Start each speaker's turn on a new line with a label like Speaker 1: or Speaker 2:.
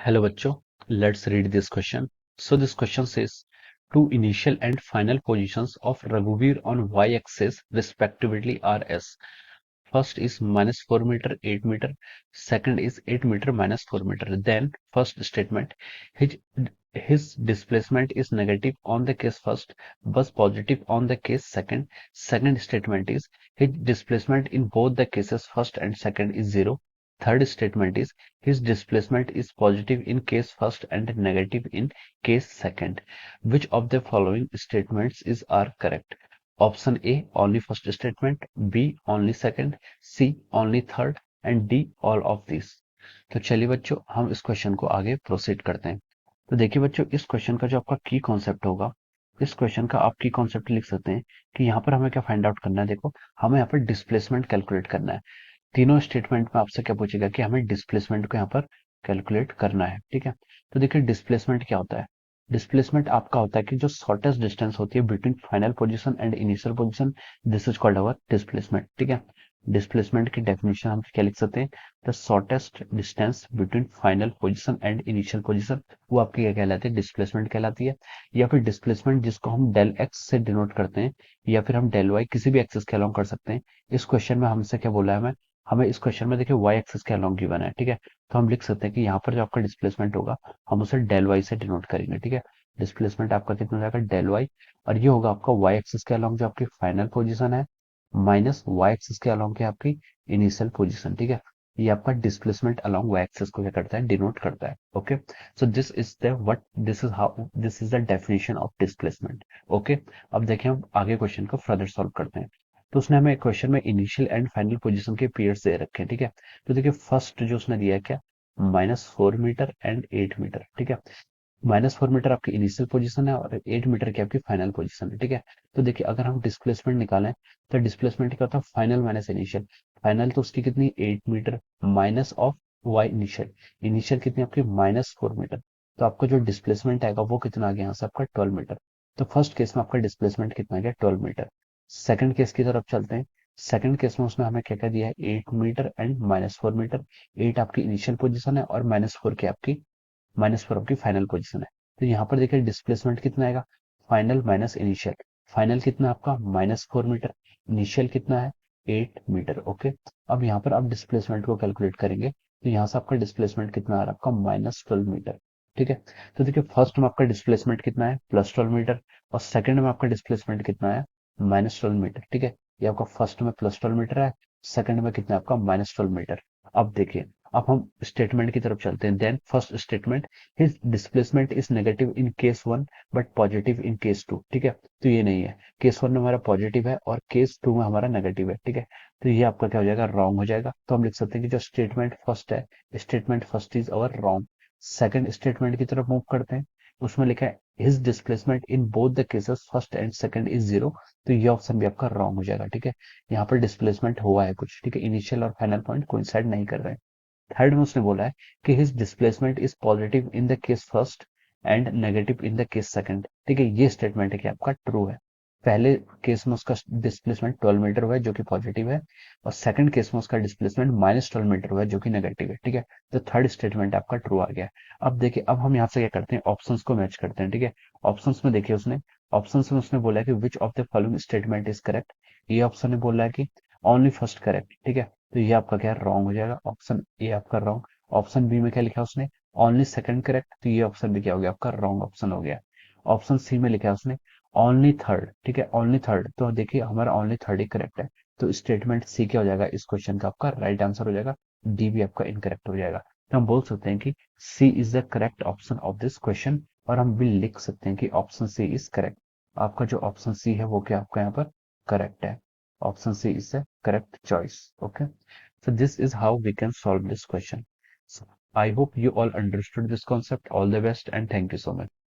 Speaker 1: Hello bachcho, let's read this question. So this question says two initial and final positions of Raghuveer on y-axis respectively are s. First is minus 4 meter, 8 meter. Second is 8 meter minus 4 meter. Then first statement, his, his displacement is negative on the case first, but positive on the case second. Second statement is his displacement in both the cases first and second is zero. Third statement is his displacement is positive in case first and negative in case second. Which of the following statements is are correct? Option A only first statement, B only second, C only third and D all of this. तो चलिए बच्चों हम इस question को आगे proceed करते हैं। तो देखिए बच्चों इस क्वेश्चन का जो आपका की कॉन्सेप्ट होगा, इस क्वेश्चन का आप की कॉन्सेप्ट लिख सकते हैं कि यहाँ पर हमें क्या फाइंड आउट करना है। देखो हमें यहाँ पर डिस्प्लेसमेंट कैलकुलेट करना है। तीनों स्टेटमेंट में आपसे क्या पूछेगा कि हमें डिस्प्लेसमेंट को यहाँ पर कैलकुलेट करना है। ठीक है, तो देखिए डिस्प्लेसमेंट क्या होता है। डिस्प्लेसमेंट आपका होता है कि जो शॉर्टेस्ट डिस्टेंस होती है between final position and initial position, this is called our displacement. ठीक है, डिस्प्लेसमेंट की डेफिनेशन हम क्या लिख सकते हैं, the shortest distance between final position and initial position, वो आपकी क्या कहलाती है, डिस्प्लेसमेंट कहलाती है। या फिर डिस्प्लेसमेंट जिसको हम डेल एक्स से डिनोट करते हैं, या फिर हम डेल वाई किसी भी एक्सिस के अलोंग कर सकते हैं। इस क्वेश्चन में हमसे क्या बोला है, हमें इस क्वेश्चन में देखिए वाई एक्सिस के अलोंग गिवन है। ठीक है, तो हम लिख सकते हैं कि यहाँ पर जो आपका डिस्प्लेसमेंट होगा हम उसे डेल वाई से डिनोट करेंगे। ठीक है, डिस्प्लेसमेंट आपका कितना हो जाएगा, डेल वाई, और ये होगा आपका वाई एक्सिस के अलोंग जो आपकी फाइनल पोजीशन है, माइनस वाई एक्सिस के अलोंग की आपकी इनिशियल पोजीशन। ठीक है, ये आपका डिस्प्लेसमेंट अलोंग वाई एक्सिस को क्या करता है, डिनोट करता है। Okay, so this is the what this is how this is the definition of displacement. Okay, अब देखें हम आगे क्वेश्चन को फर्दर सॉल्व करते हैं। तो उसने हमें क्वेश्चन में इनिशियल एंड फाइनल पोजीशन के पीरियड्स दे रखे हैं। ठीक है, तो देखिए फर्स्ट जो उसने दिया है क्या, -4 मीटर एंड 8 मीटर। ठीक है, -4 मीटर आपकी इनिशियल पोजीशन है और 8 मीटर की आपकी फाइनल पोजीशन है। ठीक है, तो देखिए अगर हम डिस्प्लेसमेंट निकालें तो डिस्प्लेसमेंट क्या होता है, फाइनल माइनस इनिशियल। फाइनल तो उसकी कितनी 8 meter minus of Y initial, initial कितनी आपकी -4 मीटर। तो आपका जो डिस्प्लेसमेंट आएगा वो कितना आ गया यहाँ से आपका 12 मीटर। तो फर्स्ट केस में आपका डिस्प्लेसमेंट कितना आ गया, 12 मीटर। सेकंड केस की तरफ चलते हैं। सेकंड केस में उसने हमें क्या क्या दिया है, 8 मीटर एंड -4 मीटर। 8 आपकी इनिशियल पोजीशन है और -4 की आपकी -4 आपकी फाइनल पोजीशन है। तो यहाँ पर देखिए डिस्प्लेसमेंट कितना आएगा, फाइनल माइनस इनिशियल। फाइनल कितना आपका -4 मीटर, इनिशियल कितना है 8 मीटर। ओके, अब यहाँ पर आप डिस्प्लेसमेंट को कैलकुलेट करेंगे तो यहाँ से आपका डिस्प्लेसमेंट कितना आ रहा है, आपका -12 मीटर। ठीक है, तो देखिए फर्स्ट में आपका डिस्प्लेसमेंट कितना है, +12 मीटर, और सेकंड में आपका डिस्प्लेसमेंट कितना है, -12 मीटर। ठीक है, ये आपका फर्स्ट में +12 मीटर है, सेकंड में कितना है आपका -12 मीटर। अब देखिए अब हम स्टेटमेंट की तरफ चलते हैं। Then first statement, his displacement is negative in case one but positive in case two. ठीक है, तो ये नहीं है, केस वन में हमारा पॉजिटिव है और केस टू में हमारा नेगेटिव है। ठीक है, तो ये आपका क्या हो जाएगा, रॉन्ग हो जाएगा। तो हम लिख सकते हैं कि जो स्टेटमेंट फर्स्ट है, statement first is our wrong. Second statement की तरफ मूव करते हैं, उसमें लिखा है his displacement in both the cases first and second is zero. तो ये ऑप्शन भी आपका रॉन्ग हो जाएगा। ठीक है, यहाँ पर डिस्प्लेसमेंट हुआ है कुछ, ठीक है, इनिशियल और फाइनल पॉइंट कोइंसाइड नहीं कर रहे हैं। थर्ड में उसने बोला है कि his displacement is positive in the case first and negative in the case second. ठीक है, ये स्टेटमेंट है कि आपका ट्रू है। पहले केस में उसका डिस्प्लेसमेंट 12 मीटर हुआ है जो कि पॉजिटिव है, और सेकंड केस में उसका डिस्प्लेसमेंट -12 मीटर हुआ है जो कि नेगेटिव है। ठीक है, तो थर्ड स्टेटमेंट आपका ट्रू आ गया है। अब देखिए अब हम यहाँ से क्या करते हैं, ऑप्शंस को मैच करते हैं। ठीक है, ऑप्शंस में देखिए ऑप्शंस में उसने बोला है कि which of the following statement is correct. ये ऑप्शन ने बोला है कि ओनली फर्स्ट करेक्ट। ठीक है, तो ये आपका क्या रॉन्ग हो जाएगा, ऑप्शन ए आपका रॉन्ग। ऑप्शन बी में क्या लिखा है उसने, ओनली सेकंड करेक्ट, तो ये ऑप्शन भी क्या हो गया, आपका रॉन्ग ऑप्शन हो गया। ऑप्शन सी में लिखा है उसने ओनली थर्ड। ठीक है, ओनली थर्ड, तो देखिए हमारा ओनली थर्ड ही करेक्ट है। तो स्टेटमेंट सी क्या हो जाएगा, इस क्वेश्चन का आपका राइट आंसर हो जाएगा। डी भी आपका इनकरेक्ट हो जाएगा। तो हम बोल सकते हैं कि C is the correct option of this question, और हम भी लिख सकते हैं कि ऑप्शन सी इज करेक्ट। आपका जो ऑप्शन सी है वो क्या आपका यहाँ पर करेक्ट है। Option C is the correct choice. Okay. So this is how we can solve this question. So I hope you all understood this concept. All the best and thank you so much.